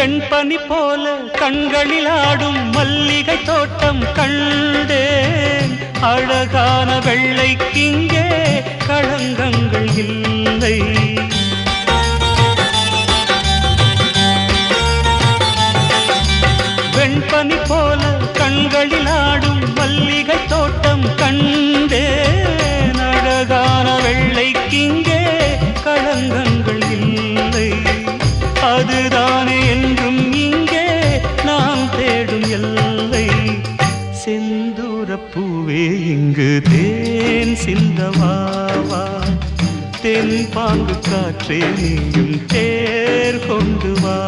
வெண்பனி போல கண்களில் ஆடும் மல்லிகை தோட்டம் கண்டேன். அழகான வெள்ளைக்கிங்கே களங்கங்கள் இல்லை. வெண்பனி போல கண்களில் ஆடும் மல்லிகை தோட்டம் கண்டேன். அழகான வெள்ளைக்கிங்கே களங்கங்கள் இல்லை. அதுதானே என்றும் இங்கே நாம் தேடும் எல்லை. செந்தூரப்பூவே இங்கு தேன் சிந்தவாவா, தென் பாங்கு காற்றே நீயும் தேர் கொண்டு வா.